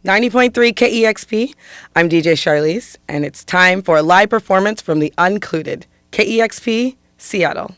90.3 KEXP. I'm DJ Sharlese, and it's time for a live performance from the Uncluded. KEXP, Seattle.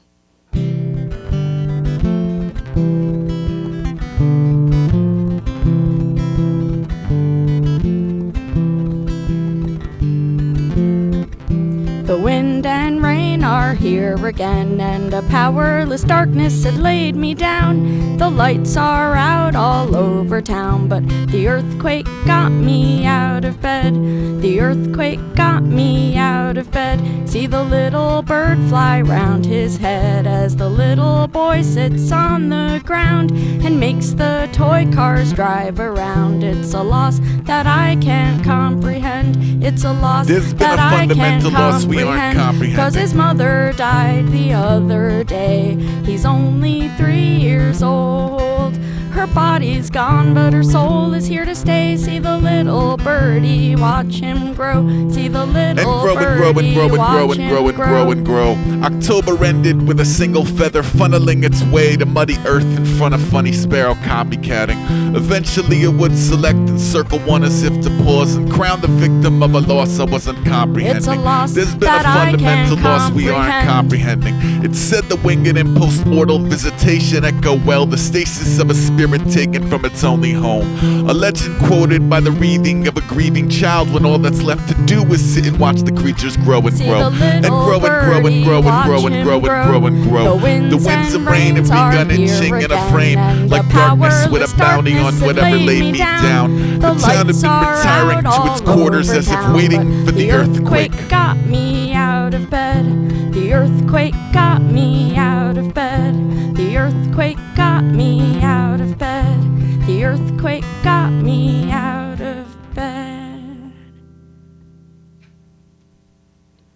The wind and rain are here again, and a powerless darkness had laid me down. The lights are out all over town, but the earthquake got me out of bed. The earthquake got me out of bed. See the little bird fly round his head as the little boy sits on the ground and makes the toy cars drive around. It's a loss that I can't comprehend. It's a loss that I can't comprehend. 'Cause his mother died the other day. He's only 3 years old. Her body's gone, but her soul is here to stay. See the little birdie, watch him grow. See the little birdie, watch him grow. October ended with a single feather funneling its way to muddy earth in front of funny sparrow copycatting. Eventually it would select and circle one as if to pause and crown the victim of a loss I wasn't comprehending. It's a loss There's been that a fundamental loss we aren't comprehend. comprehending. It said the winged and post-mortal visitation echo well the stasis of a spirit taken from its only home. A legend quoted by the breathing of a grieving child when all that's left to do is sit and watch the creatures grow and See grow the little and grow and grow and grow and grow and grow and grow and grow. The winds and rain have begun itching in a frame like darkness with a bounty on whatever laid me down. The town had been retiring to its quarters as if waiting for the earthquake. Got me out of bed. The earthquake got me out of bed. The earthquake got me out of bed. The earthquake got me out of bed.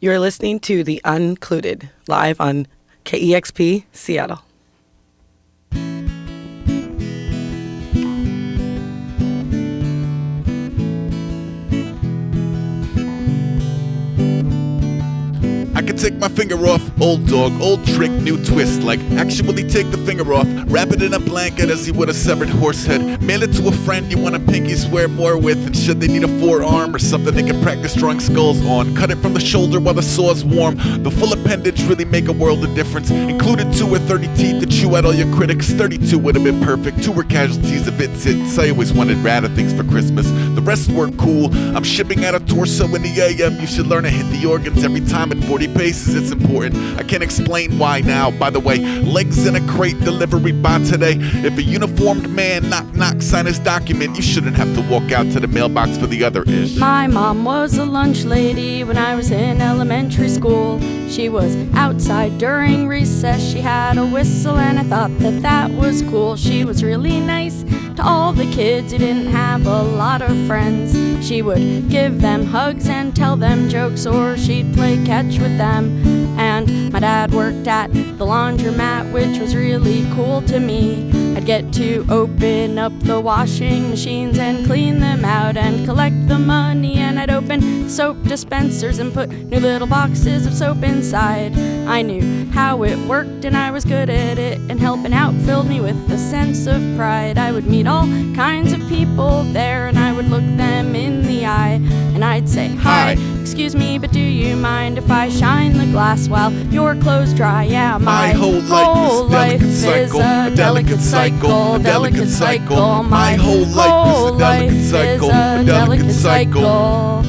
You're listening to The Uncluded, live on KEXP, Seattle. I could take my finger off, old dog, old trick, new twist. Like, actually take the finger off, wrap it in a blanket as you would a severed horse head. Mail it to a friend you want a pinky swear more with. And should they need a forearm or something they can practice drawing skulls on, cut it from the shoulder while the saw's warm. The full appendage really make a world of difference. Included 2 or 30 teeth to chew out all your critics. 32 would have been perfect, 2 were casualties of its hits. I always wanted radder things for Christmas. The rest were cool. I'm shipping out a torso in the AM. You should learn to hit the organs every time at 40 paces, it's important. I can't explain why now. By the way, legs in a crate, delivery by today. If a uniformed man knock knock sign his document, you shouldn't have to walk out to the mailbox for the other ish. My mom was a lunch lady when I was in elementary school. She was outside during recess. She had a whistle and I thought that that was cool. She was really nice to all the kids who didn't have a lot of friends. She would give them hugs and tell them jokes, or she'd play catch with them. And my dad worked at the laundromat, which was really cool to me. I'd get to open up the washing machines and clean them out and collect the money, and I'd open soap dispensers and put new little boxes of soap inside. I knew how it worked and I was good at it, and helping out filled me with a sense of pride. I would meet all kinds of people there and I would look them in the eye and I'd say, "Hi, excuse me, but do you mind if I shine the glass while your clothes dry?" Yeah, my whole life is a delicate cycle, delicate cycle. My whole life is a delicate cycle.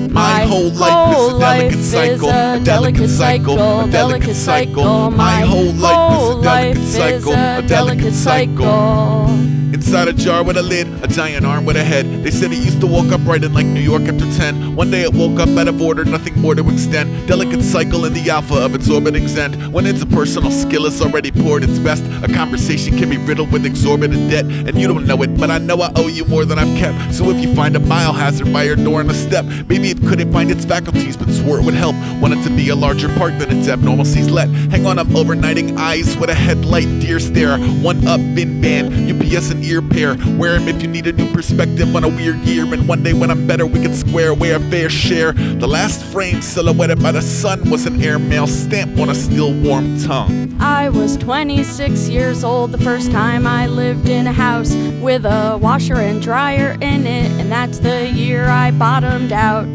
My whole life is a delicate cycle, a delicate cycle, a delicate cycle. My whole life is a delicate cycle, a delicate cycle. Inside a jar with a lid, a giant arm with a head. They said it used to walk upright in like New York after 10. One day it woke up out of order, nothing more to extend. Delicate cycle in the alpha of its orbiting end. When interpersonal skill is already poured its best, a conversation can be riddled with exorbitant debt. And you don't know it, but I know I owe you more than I've kept. So if you find a biohazard by your door on a step, maybe it could couldn't find its faculties, but swore it would help. Wanted to be a larger part than its abnormalcies let. Hang on, I'm overnighting eyes with a headlight, deer stare. One up, bin band, UPS and ear pair. Wear 'em if you need a new perspective on a weird year. And one day when I'm better, we can square away our fair share. The last frame silhouetted by the sun was an airmail stamp on a still warm tongue. I was 26 years old the first time I lived in a house with a washer and dryer in it, and that's the year I bottomed out.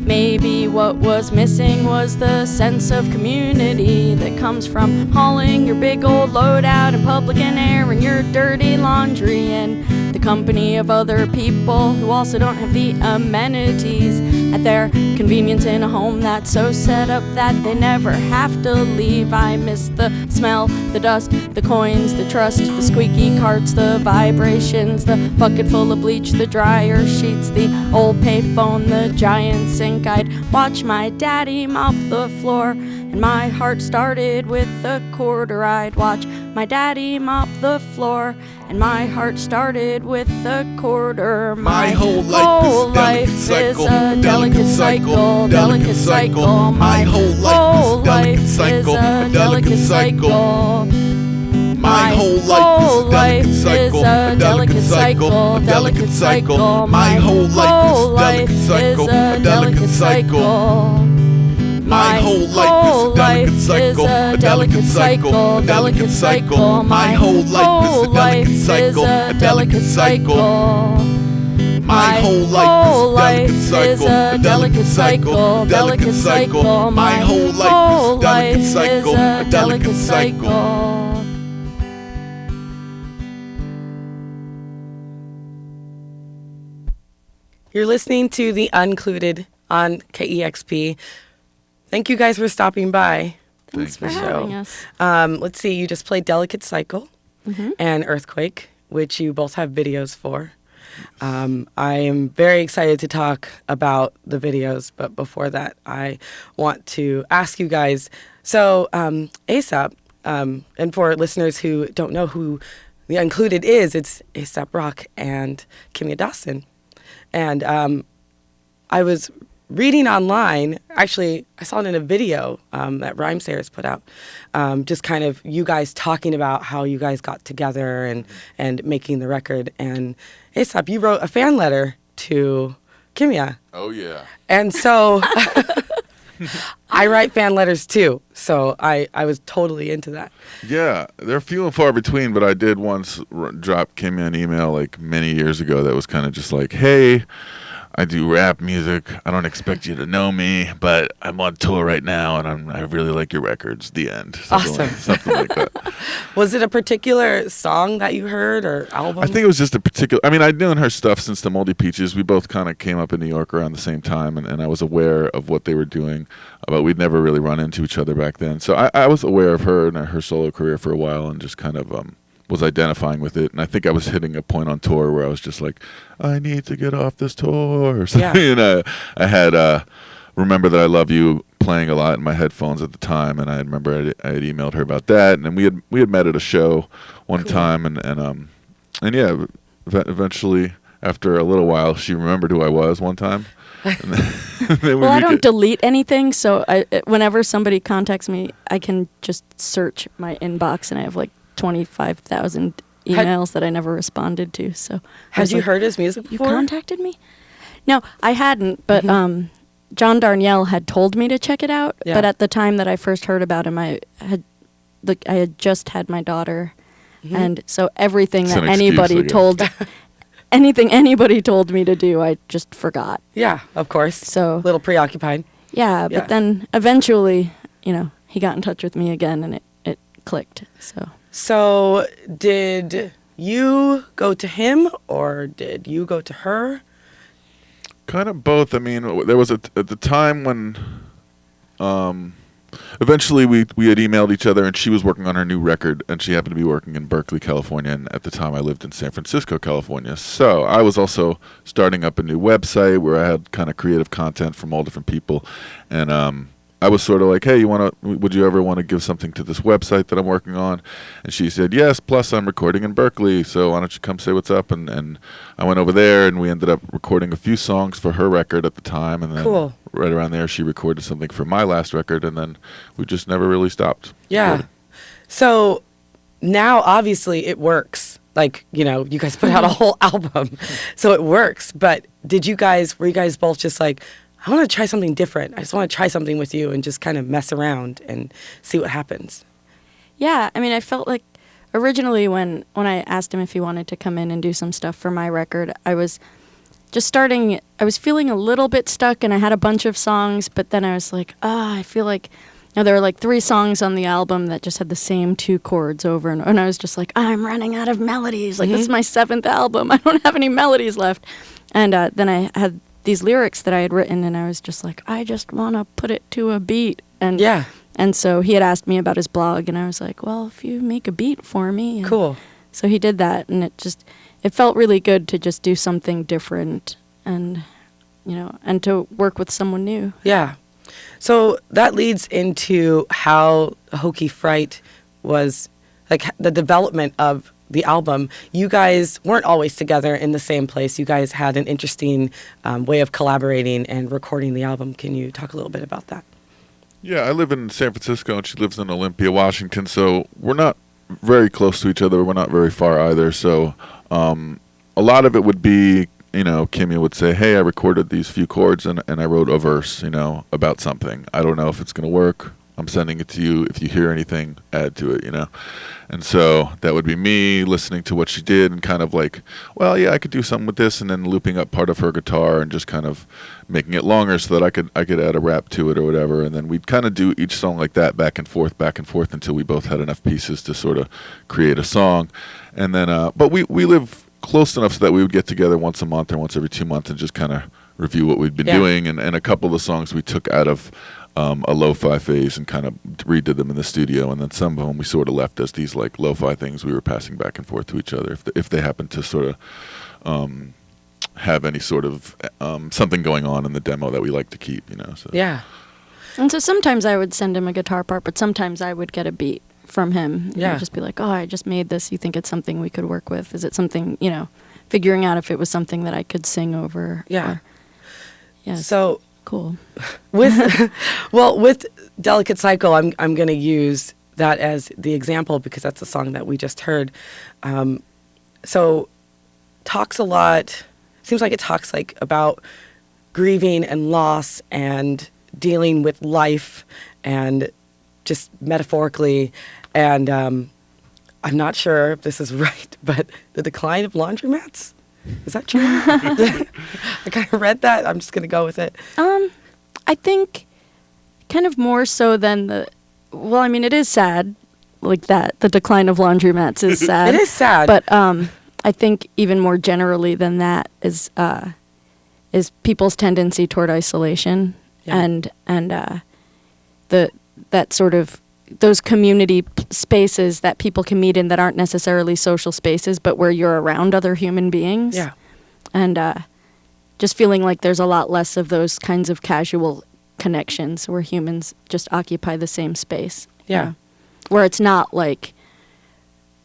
Maybe what was missing was the sense of community that comes from hauling your big old load out in public and airing your dirty laundry, and the company of other people who also don't have the amenities at their convenience in a home that's so set up that they never have to leave. I miss the smell, the dust, the coins, the trust, the squeaky carts, the vibrations, the bucket full of bleach, the dryer sheets, the old payphone, the giant sink. I'd watch my daddy mop the floor, and my heart started with a quarter. I'd watch my daddy mop the floor, and my heart started with a quarter. My whole life is a delicate cycle, delicate cycle. My whole life is a delicate cycle. My whole life is a delicate cycle, delicate cycle. My whole life is a delicate cycle. My whole life is a delicate cycle, delicate cycle. My whole life is a delicate cycle. My whole life is a delicate cycle, delicate cycle. My whole life is a delicate cycle. You're listening to The Uncluded on KEXP. Thank you guys for stopping by. Thanks for the having show. us. Let's see, you just played Delicate Cycle and Earthquake, which you both have videos for. I am very excited to talk about the videos, but before that, I want to ask you guys, so ASAP, and for listeners who don't know who The Uncluded is, it's ASAP Rock and Kimya Dawson. And I was reading online, actually, I saw it in a video that Rhymesayers put out, just kind of you guys talking about how you guys got together and making the record. And ASAP, you wrote a fan letter to Kimya. Oh, yeah. And so I write fan letters too, so I was totally into that. Yeah, they're few and far between, but I did once drop Kimya an email like many years ago that was kind of just like, hey, I do rap music. I don't expect you to know me, but I'm on tour right now, and I really like your records. The end. Something like that. Was it a particular song that you heard or album? I think it was just a particular. I mean, I'd known her stuff since the Moldy Peaches. We both kind of came up in New York around the same time, and I was aware of what they were doing, but we'd never really run into each other back then. So I was aware of her and her solo career for a while, and just kind of was identifying with it. And I think I was hitting a point on tour where I was just like, I need to get off this tour or something. Yeah. And I had Remember That I Love You playing a lot in my headphones at the time, and I remember I had emailed her about that, and then we had met at a show one time, and yeah, eventually after a little while she remembered who I was one time. And then Well, I don't delete anything, so whenever somebody contacts me, I can just search my inbox, and I have like 25,000 emails that I never responded to. So Had you heard his music You before? contacted me? No, I hadn't, but John Darnielle had told me to check it out. Yeah. But at the time that I first heard about him, I had just had my daughter, and so everything It's that an excuse, anybody I guess. told, anything anybody told me to do, I just forgot. Yeah, of course. So A little preoccupied. yeah, Yeah. but then eventually, he got in touch with me again, and it clicked. So did you go to him or did you go to her? Kind of both. I mean, there was at the time when eventually we had emailed each other, and she was working on her new record, and she happened to be working in Berkeley, California, and at the time I lived in San Francisco, California. So I was also starting up a new website where I had kind of creative content from all different people, and I was sort of like, hey, would you ever want to give something to this website that I'm working on? And she said, yes, plus I'm recording in Berkeley, so why don't you come say what's up? And I went over there, and we ended up recording a few songs for her record at the time. And then Cool. right around there, she recorded something for my last record, and then we just never really stopped. Yeah. recording. So now, obviously, it works. Like, you guys put out a whole album, so it works. But were you guys both just like, I want to try something different. I just want to try something with you and just kind of mess around and see what happens. Yeah, I mean, I felt like originally when I asked him if he wanted to come in and do some stuff for my record, I was just starting, I was feeling a little bit stuck, and I had a bunch of songs, but then I was like, I feel like, there were like 3 songs on the album that just had the same 2 chords over and I was just like, I'm running out of melodies. Like, this is my 7th album. I don't have any melodies left. And then I had these lyrics that I had written, and I was just like, I just want to put it to a beat. And Yeah. And so he had asked me about his blog, and I was like, well, if you make a beat for me. And Cool. so he did that, and it felt really good to just do something different and, and to work with someone new. Yeah. So that leads into how Hokey Fright was, like, the development of the album. You guys weren't always together in the same place. You guys had an interesting way of collaborating and recording the album. Can you talk a little bit about that? Yeah, I live in San Francisco, and she lives in Olympia, Washington, so we're not very close to each other. We're not very far either, so a lot of it would be, Kimmy would say, hey, I recorded these few chords, and I wrote a verse, about something. I don't know if it's going to work. I'm sending it to you. If you hear anything, add to it, And so that would be me listening to what she did and kind of like, well, yeah, I could do something with this, and then looping up part of her guitar and just kind of making it longer so that I could add a rap to it or whatever. And then we'd kind of do each song like that, back and forth until we both had enough pieces to sort of create a song. And then, but we live close enough so that we would get together once a month or once every 2 months and just kind of review what we'd been doing. And a couple of the songs we took out of a lo-fi phase and kind of redid them in the studio, and then some of them we sort of left as these like lo-fi things we were passing back and forth to each other if they happened to sort of have any sort of something going on in the demo that we like to keep, So. Yeah. And so sometimes I would send him a guitar part, but sometimes I would get a beat from him. Yeah. He'd just be like, I just made this. You think it's something we could work with? Is it something, figuring out if it was something that I could sing over? Yeah. Yeah. So Cool. with Delicate Cycle, I'm going to use that as the example because that's the song that we just heard. So talks a lot, seems like it talks like about grieving and loss and dealing with life and just metaphorically. And I'm not sure if this is right, but the decline of laundromats? Is that true? I kind of read that. I'm just going to go with it. I think kind of more so than it is sad like that. The decline of laundromats is sad. It is sad. But I think even more generally than that is people's tendency toward isolation and that sort of those community spaces that people can meet in that aren't necessarily social spaces, but where you're around other human beings. Yeah. And just feeling like there's a lot less of those kinds of casual connections where humans just occupy the same space. Yeah. Where it's not like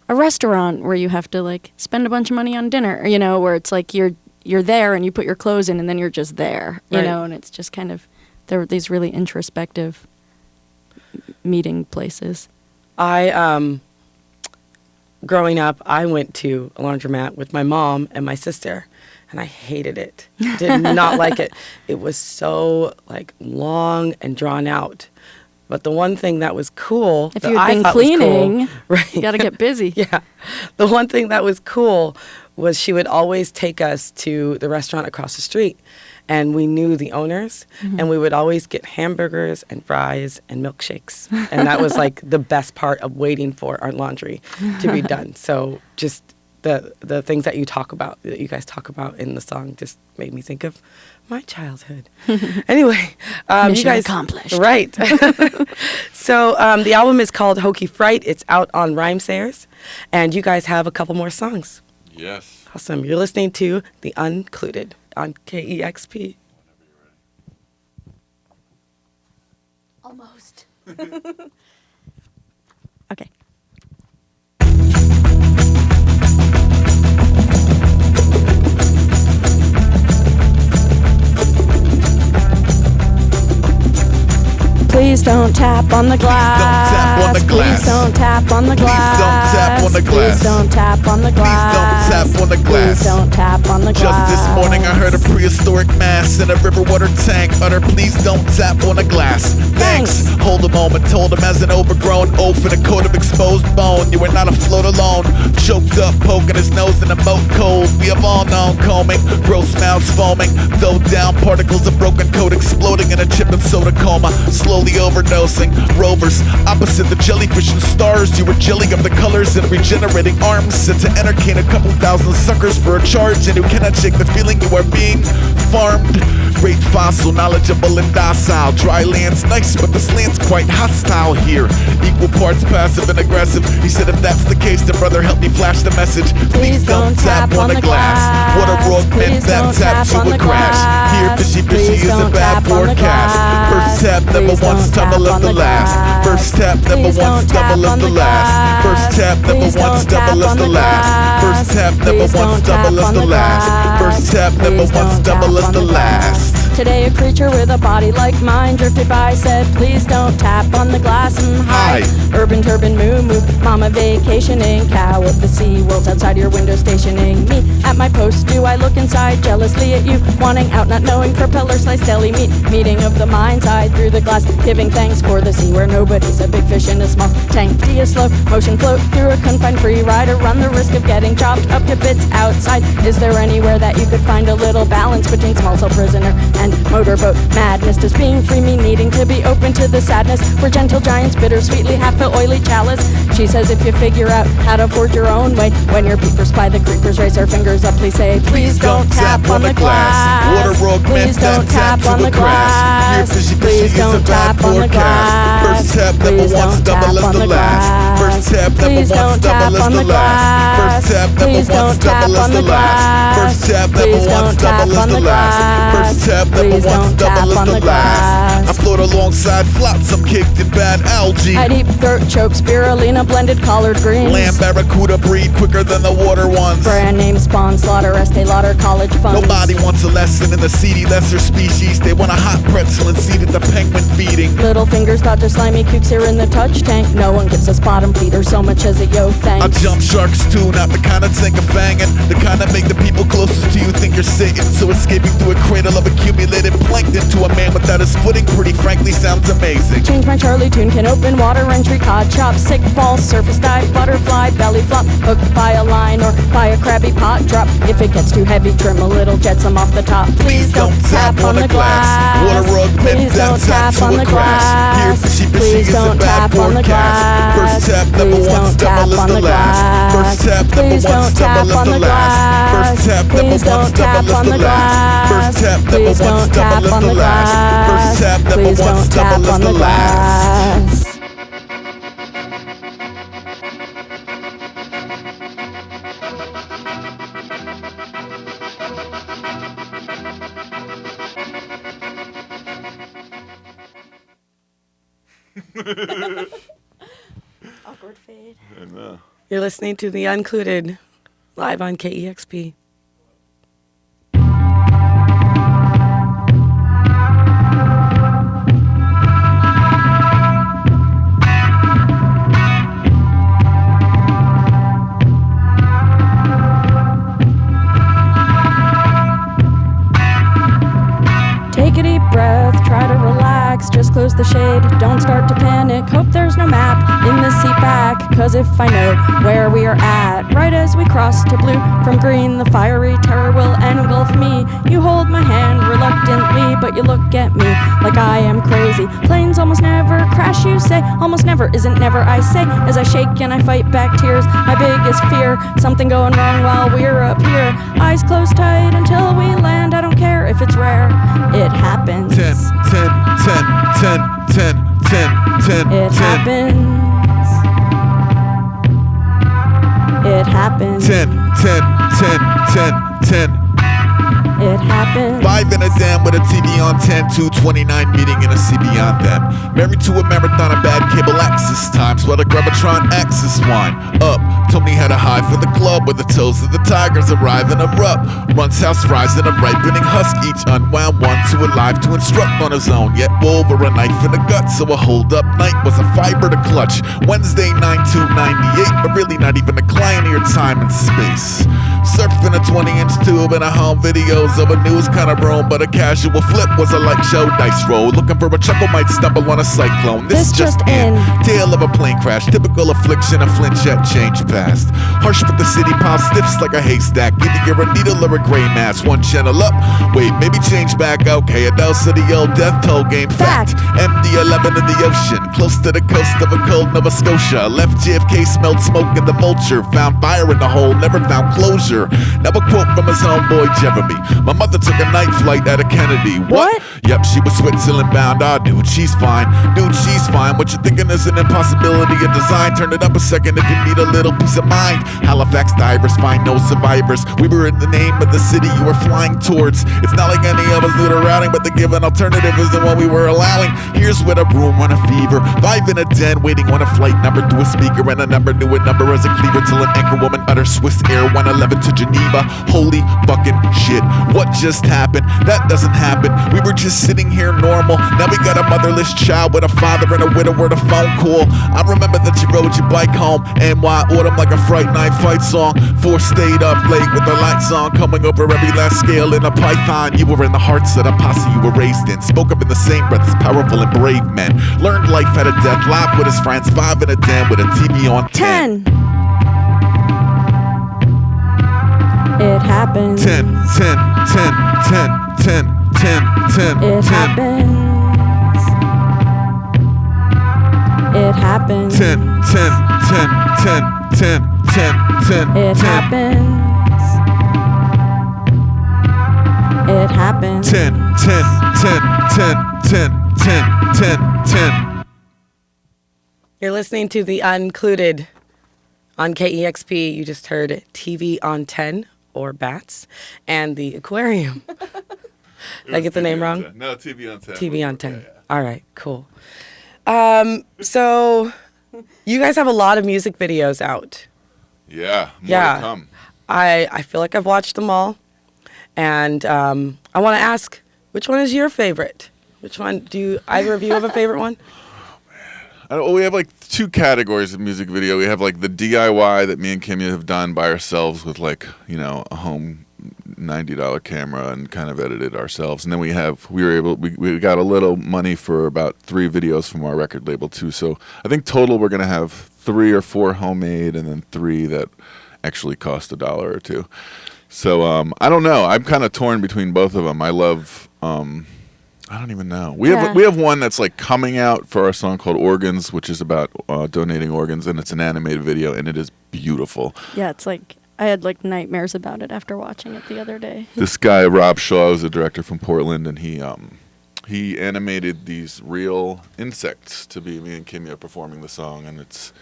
a restaurant where you have to like spend a bunch of money on dinner, where it's like you're there and you put your clothes in and then you're just there, Right. and it's just kind of, there are these really introspective meeting places. Growing up, I went to a laundromat with my mom and my sister, and I hated it. Did not like it. It was so like long and drawn out. But the one thing that was cool, If that you'd I been thought was cool- cleaning, right? you got to get busy. Yeah. The one thing that was cool was she would always take us to the restaurant across the street. And we knew the owners, and we would always get hamburgers and fries and milkshakes. And that was like the best part of waiting for our laundry to be done. So just the things that you guys talk about in the song just made me think of my childhood. Anyway, Mission you guys accomplished. Right. So the album is called Hokey Fright. It's out on Rhymesayers, and you guys have a couple more songs. Yes. Awesome. You're listening to The Uncluded on KEXP. Almost. Okay. Please don't tap on the glass. Please don't tap on the glass. Please don't tap on the glass. Please don't tap on the glass. Please don't tap on the glass. Just this morning I heard a prehistoric mass in a river water tank utter, please don't tap on the glass. Thanks. Hold a moment, told him as an overgrown oaf in a coat of exposed bone. You are not afloat alone. Choked up, poking his nose in a moat cold. We have all known combing, gross mouths foaming, though down particles of broken coat exploding in a chip and soda coma. Slowly overdosing, rovers opposite the jellyfish and stars. You were jelly of the colors and regenerating arms, set to entertain a couple thousand suckers for a charge, and who cannot shake the feeling you are being farmed. Great fossil, knowledgeable and docile. Dry land's nice, but this land's quite hostile here. Equal parts passive and aggressive. He said if that's the case, then brother help me flash the message. Please don't tap on the glass. What a rogue meant that tap to a crash. Here fishy is a bad forecast. First tap never once double as the last. First tap never once double as the last. First tap never once double as the last. First tap never once double as the last. First tap never once double as the last. Today a creature with a body like mine drifted by, said please don't tap on the glass and hide. Urban turban moo moo, mama vacationing, cow of the sea world's outside your window stationing. Me at my post, do I look inside jealously at you, wanting out not knowing propeller sliced deli meat. Meeting of the mind's eye through the glass, giving thanks for the sea where nobody's a big fish in a small tank. Do you slow motion float through a confined free ride or run the risk of getting chopped up to bits outside? Is there anywhere that you could find a little balance between small cell prisoner and motorboat madness? Does being free mean needing to be open to the sadness where gentle giants bittersweetly half fill oily chalice? She says if you figure out how to forge your own way, when your peepers spy the creepers raise their fingers up, please say please don't tap on the glass. What a rogue meant that tap to a crash. Here fishy is a bad forecast. First tap never once double as the last. First tap never once double as the last. First tap never once double as the last. First tap never once double as the last. First tap never once double as the last. I float alongside flotsam caked in bad algae. I deep throat choke spirulina blended collard greens. Lamb barracuda breed quicker than the water ones. Brand name spawn slaughter Estee Lauder college funds. Nobody wants a lesson in the seedy lesser species. They want a hot pretzel and seed at the penguin feeding. Little fingers dodge their slimy coops here in the touch tank. No one gives us bottom feeder so much as a yo thanks. I jump sharks too, not the kind of tank of fangin', the kind that make the people closest to you think you're Satan. So escaping through a cradle of accumulated plankton to a man without his footing pretty frankly sounds amazing. Change my Charlie tune, can open water entry, cod chop, sick ball, surface dive, butterfly, belly flop, hooked by a line or by a crabby pot drop. If it gets too heavy, trim a little jetsam off the top. Please don't tap on the glass. What a rogue meant that tap to a crash. Here fishy is a bad forecast. First tap never once double as the last. First tap never once double as the last. First tap never once double as the last. First tap never once double as the last. First tap never once double as the last. Awkward fade. I know. You're listening to The Uncluded, live on KEXP. Take a deep breath, try to relax, just close the shade, don't start to panic, hope there's no map in the seat back, cause if I know where we are at, right as we cross to blue from green, the fiery terror will engulf me. You hold my hand reluctantly, but you look at me like I am crazy. Planes almost never crash, you say, almost never isn't never, I say, as I shake and I fight back tears, my biggest fear, something going wrong while we're up here. Eyes closed tight until we land, I don't care if it's rare, it happens. 10, 10, 10, 10, 10, 10, 10, It 10. happens. It happens. 10, 10, 10, 10, 10. It happens. 5 in a dam with a TV on 10, 229 meeting in a sea beyond them. Married to a marathon of bad cable access times while the Gravitron axis wine up. Tony had a high for the club where the toes of the tigers arrive and erupt. Runs house rise in a ripening husk, each unwound one too alive to instruct on his own, yet wove a knife in the gut. So a hold up night was a fiber to clutch. Wednesday 9/2/98, but really not even a client of your time and space. Surfing a 20-inch tube in a home videos of a news kind of room, but a casual flip was a light show dice roll. Looking for a chuckle might stumble on a cyclone. This just in. Tale of a plane crash, typical affliction, a flinch yet change past. Harsh with the city pile stiffs like a haystack. Either you're a needle or a gray mass. One channel up, wait, maybe change back. Okay, a dose of the old death toll game. Fact, MD-11 in the ocean, close to the coast of a cold Nova Scotia. Left JFK, smelled smoke in the vulture. Found fire in the hole, never found closure. Now a quote from his homeboy Jeremy. My mother took a night flight out of Kennedy. What? Yep, she was Switzerland bound. Ah, dude, she's fine. Dude, she's fine. What you're thinking is an impossibility of design. Turn it up a second if you need a little peace of mind. Halifax divers find no survivors. We were in the name of the city you were flying towards. It's not like any of us knew the routing, but the given alternative is the one we were allowing. Here's where the room run a fever. 5 in a den, waiting on a flight number to a speaker, and a number knew a number as a cleaver till an anchor woman utters Swiss Air 111 to Geneva. Holy fucking shit, what just happened? That doesn't happen. We were just sitting here normal. Now we got a motherless child with a father and a widower to phone call. I remember that you rode your bike home, NY autumn like a Fright Night fight song. 4 stayed up late with the lights on, coming over every last scale in a python. You were in the hearts of the posse you were raised in. Spoke up in the same breath as powerful and brave men. Learned life at a death, laughed with his friends. 5 in a den with a TV on 10. It happens. 10, 10, 10, 10, 10, 10, 10, It 10. happens. It happens. 10, 10, 10, 10, 10, 10, 10, It 10. happens. It happens. 10, 10, 10, 10, 10, 10, 10, 10. You're listening to the Uncluded on KEXP. You just heard TV on 10 or Bats and the Aquarium. Did I get the name wrong? No, TV on 10. TV on 10. Yeah, yeah. All right, cool. So you guys have a lot of music videos out. Yeah, more Yeah. to come. I feel like I've watched them all. And I want to ask, which one is your favorite? Which one do either of you have a favorite one? We have like 2 categories of music video. We have like the DIY that me and Kimmy have done by ourselves with like, you know, a home $90 camera and kind of edited ourselves. And then we got a little money for about 3 videos from our record label too. So I think total we're going to have 3 or 4 homemade and then 3 that actually cost $1 or $2. So I don't know. I'm kind of torn between both of them. I love I don't even know. We have one that's like coming out for our song called Organs, which is about donating organs, and it's an animated video, and it is beautiful. Yeah, it's like I had like nightmares about it after watching it the other day. This guy Rob Shaw is a director from Portland, and he animated these real insects to be me and Kimmy performing the song, and it's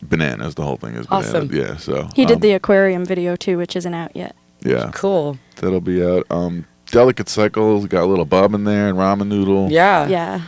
bananas. The whole thing is bananas. Awesome. Yeah. So He did the Aquarium video too, which isn't out yet. Yeah. Cool. That'll be out. Delicate Cycles got a little bub in there and ramen noodle. Yeah. Yeah.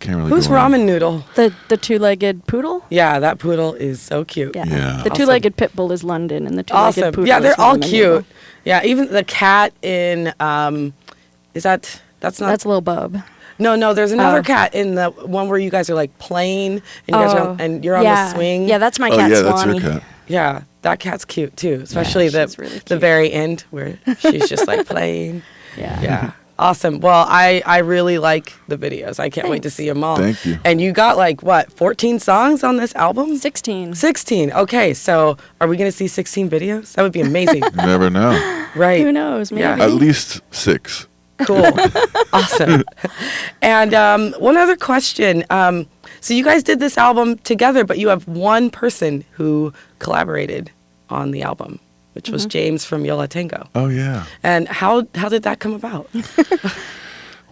Can't really. Who's go wrong. Ramen Noodle? The 2-legged poodle? Yeah, that poodle is so cute. Yeah. Yeah. The 2-legged pit bull is London and the 2-legged Awesome. poodle Yeah, is they're all ramen cute. noodle. Yeah, even the cat in that's not That's Lil Bub. No, there's another Oh. cat in the one where you guys are like playing and you guys are and you're on yeah. the swing. Yeah, that's my Oh cat yeah, that's Swanee. your cat. Yeah, that cat's cute too, especially she's really the cute. very end where she's just like playing. Yeah. Yeah. Awesome. Well, I really like the videos. I can't wait to Thanks. see them all. Thank you. And you got like what, 14 songs on this album? 16. 16. Okay, so are we going to see 16 videos? That would be amazing. You never know. Right. Who knows? Maybe. Yeah. At least 6. Cool. Awesome. And one other question. So you guys did this album together, but you have one person who collaborated on the album, which was James from Yola Tango. Oh yeah. And how did that come about?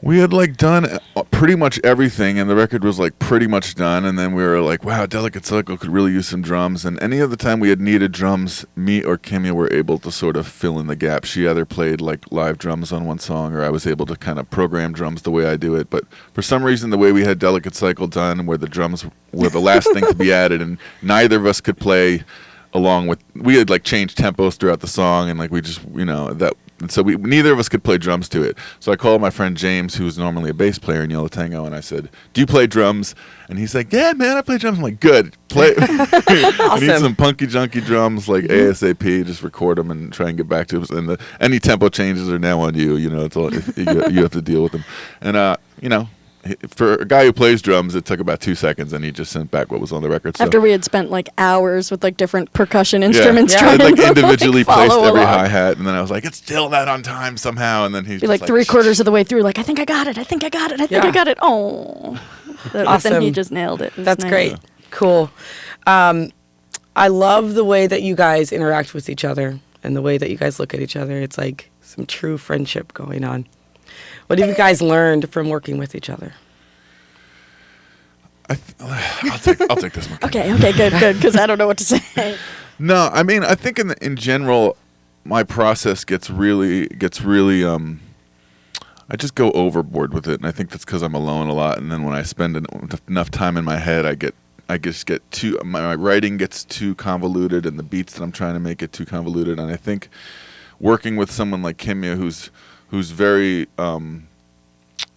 We had like done pretty much everything, and the record was like pretty much done. And then we were like, "Wow, Delicate Cycle could really use some drums." And any other time we had needed drums, me or Kimya were able to sort of fill in the gap. She either played like live drums on one song, or I was able to kind of program drums the way I do it. But for some reason, the way we had Delicate Cycle done, where the drums were the last thing to be added, and neither of us could play along with. We had like changed tempos throughout the song, and like we just, that. And so neither of us could play drums to it. So I called my friend James, who's normally a bass player in Yellow Tango, and I said, "Do you play drums?" And he's like, "Yeah, man, I play drums." I'm like, "Good, play." I need some punky junky drums, like ASAP. Just record them and try and get back to us. And any tempo changes are now on you. It's all you have to deal with them. And for a guy who plays drums, it took about 2 seconds, and he just sent back what was on the record. So. After we had spent like hours with like different percussion instruments, trying to individually placed every along. hi-hat, and then I was like, "It's still not on time somehow," and then he's like 3/4 of the way through, like, "I think I got it. I think I got it. I think I got it." Oh, but then he just nailed it. That's nice. great. Cool. I love the way that you guys interact with each other and the way that you guys look at each other. It's like some true friendship going on. What have you guys learned from working with each other? I'll take this one. Okay, good, because I don't know what to say. No, I mean, I think in general, my process gets really. I just go overboard with it, and I think that's because I'm alone a lot. And then when I spend enough time in my head, I just get too. My writing gets too convoluted, and the beats that I'm trying to make get too convoluted. And I think working with someone like Kimya, who's very.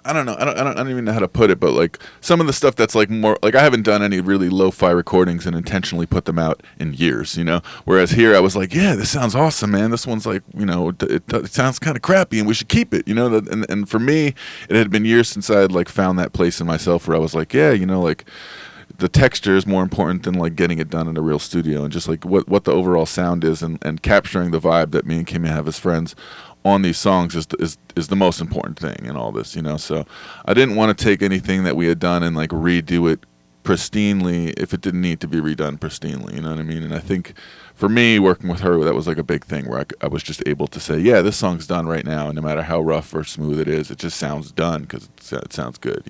I don't know. I don't even know how to put it, but like some of the stuff that's like more like I haven't done any really lo-fi recordings and intentionally put them out in years, Whereas here I was like, yeah, this sounds awesome, man. This one's like, it sounds kind of crappy, and we should keep it, And for me, it had been years since I had like found that place in myself where I was like, yeah, like the texture is more important than like getting it done in a real studio, and just like what the overall sound is, and capturing the vibe that me and Kimya have as friends on these songs is the most important thing in all this, So I didn't want to take anything that we had done and like redo it pristinely if it didn't need to be redone pristinely, you know what I mean? And I think for me, working with her, that was like a big thing where I was just able to say, yeah, this song's done right now, and no matter how rough or smooth it is, it just sounds done because it sounds good,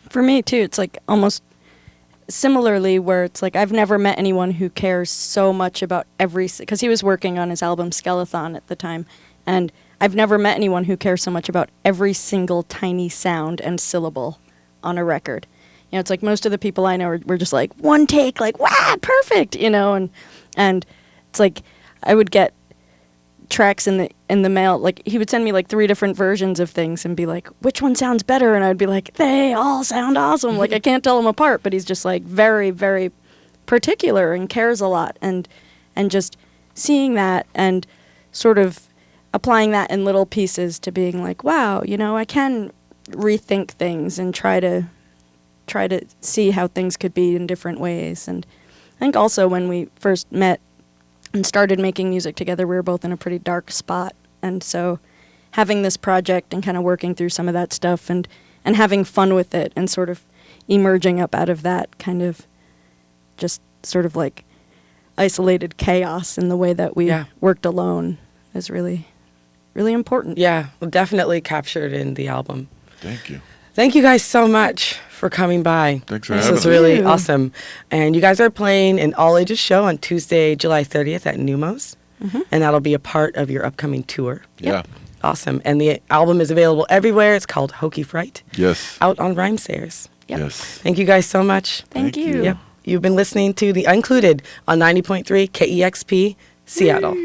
For me too, it's like almost similarly where it's like I've never met anyone who cares so much about because he was working on his album Skeleton at the time, and I've never met anyone who cares so much about every single tiny sound and syllable on a record. It's like most of the people I know were just like one take, like, wow, perfect, and it's like I would get tracks in the mail, like he would send me like 3 different versions of things and be like, which one sounds better? And I'd be like, they all sound awesome. Like I can't tell them apart, but he's just like very, very particular and cares a lot, and just seeing that and sort of applying that in little pieces to being like, wow, I can rethink things and try to see how things could be in different ways. And I think also when we first met and started making music together, we were both in a pretty dark spot. And so having this project and kind of working through some of that stuff and having fun with it and sort of emerging up out of that kind of just sort of like isolated chaos in the way that we worked alone is really, really important. Yeah, well, definitely captured in the album. Thank you. Thank you guys so much for coming by. Thanks for having us. This was really awesome. And you guys are playing an all-ages show on Tuesday, July 30th at Numos. Mm-hmm. And that'll be a part of your upcoming tour. Yeah. Awesome. And the album is available everywhere. It's called Hokey Fright. Yes. Out on Rhymesayers. Yep. Yes. Thank you guys so much. Thank you. Yep. You've been listening to The Uncluded on 90.3 KEXP, Seattle.